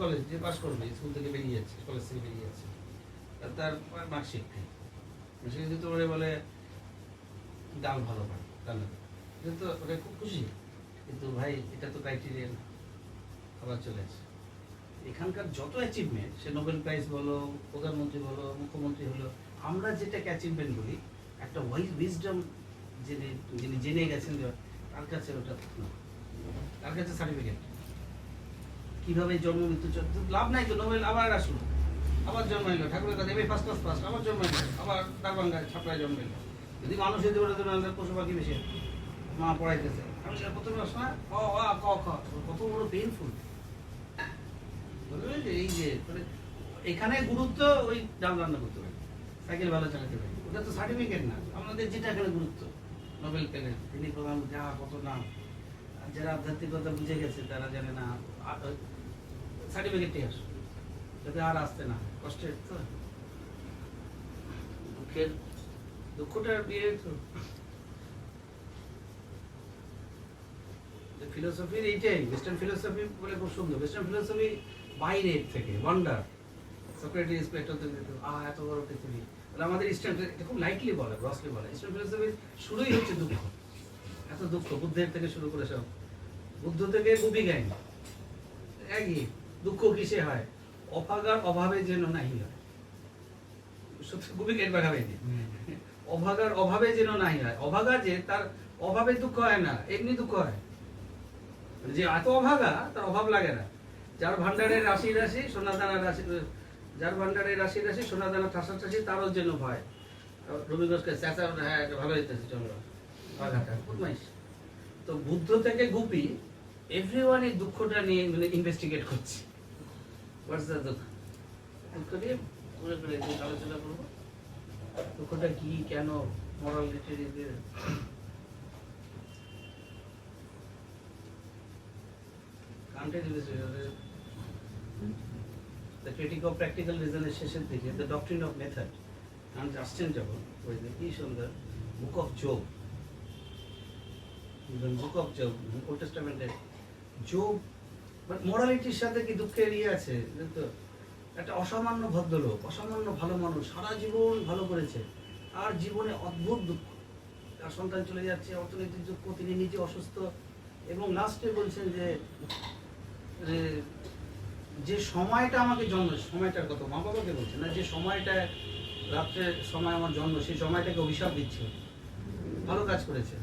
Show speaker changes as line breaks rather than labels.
College যে pass করবে, school থেকে বেরিয়ে যাচ্ছে, কলেজ থেকে বেরিয়ে যাচ্ছে, তার মার্কশিট নেই, সে যদি তোমার বলে ডাল ভালো পায় রান্না, এটা তো ওটা খুব খুশি, কিন্তু ভাই এটা তো ক্রাইটেরিয়া না, আবার চলে আসে। এখানকার যত অ্যাচিভমেন্ট, সে নোবেল প্রাইজ বলো, প্রধানমন্ত্রী বলো, মুখ্যমন্ত্রী হলো, আমরা যেটাকে অ্যাচিভমেন্ট বলি, একটা উইজডম যিনি যিনি জেনে গেছেন, তার কাছে ওটা না, তার কাছে সার্টিফিকেট। কীভাবে জন্ম মৃত্যু লাভ নাই তো, নোবেল আবার আসলো, আবার জন্মাইলো, ঠাকুরের কাছে এবার ফার্স্ট ক্লাস ফার্স্ট, আবার জন্মাইলো, আবার দারবাঙ্গায় ছাপড়ায় জন্মাইলো। যদি মানুষ হইতে পারে তো পশু পাখি বেশি, মা পড়াইতেছে, আমি সেটা প্রথমে শোনা ক খ, কত বড় পেইনফুল। বুঝলেন যে এই যে মানে এখানে গুরুত্ব ওই ডাল রান্না করতে পারে, সাইকেল ভালো চালাতে পারে, ওটা তো সার্টিফিকেট না। আমাদের যেটা এখানে গুরুত্ব, নোবেল পেলেন তিনি, প্রধানমন্ত্রী, কত নাম। যারা আধ্যাত্মিকতা বুঝে গেছে তারা জানে না, সার্টিফিকেটই আসে, যাতে আর আসতে না, কষ্টের তো দুঃখের, দুঃখটা বিয়ে তো ফিলোসফির এইটাই। ওয়েস্টার্ন ফিলোসফি বলে খুব সুন্দর, ওয়েস্টার্ন ফিলোসফি বাইরের থেকে ওয়ান্ডার, সক্রেটিস, প্লেটো, এত বড় পৃথিবী। তাহলে আমাদের ইস্টার্ন, এটা খুব লাইটলি বলে, গ্রসলি বলে, ইস্টার্ন ফিলোসফির শুরুই হচ্ছে দুঃখ, এত দুঃখ, বুদ্ধের থেকে শুরু করে সব, বুদ্ধ থেকে গুপি গাইন একই, দুঃখ কিসে হয়, অভাগার অভাবে যেন নাহি হয়, গুপি গাইন বাঘাবেনি, অভাগার অভাবে যেন নাহি হয়। অভাগা যে, তার অভাবে দুঃখ হয় না, এমনি দুঃখ হয়। যে এত অভাগা, তার অভাব লাগে না। যার ভান্ডারের রাশি রাশি সোনাদানা রাশি, যার ভান্ডারের রাশি রাশি সোনাদানা ঠাসা ঠাসি, তারও যেন ভয়। রবিঘোষকে চেঁচা, হ্যাঁ ভালো হইতেছে, চলো ভাগাটা বদমাইশ। তো বুদ্ধ থেকে গুপি, এভরিওয়ান এই দুঃখটা নিয়ে মানে ইনভেস্টিগেট করছে, হোয়াটস দ্য দুঃখ, দুঃখ নিয়ে ঘুরে ঘুরে আলোচনা করবো, দুঃখটা কি, কেন, মরাল literary. The critique of practical reason এর শেষের দিকে, the doctrine of method and sustainable, কি সুন্দর, book of Job, book of Job, old টেস্টামেন্টের জব, বাট মোরালিটির সাথে কি দুঃখের ইয়ে আছে, তো একটা অসামান্য ভদ্রলোক, অসামান্য ভালো মানুষ, সারা জীবন ভালো করেছে, আর জীবনে অদ্ভুত দুঃখ, তার সন্তান চলে যাচ্ছে, অর্থনৈতিক দুঃখ, তিনি নিজে অসুস্থ, এবং লাস্টে বলছেন যে যে সময়টা আমাকে জন্ম, সময়টার কথা মা বাবাকে বলছে না, যে সময়টা রাত্রের সময় আমার জন্ম, সেই সময়টাকে অভিশাপ দিচ্ছে, ভালো কাজ করেছে।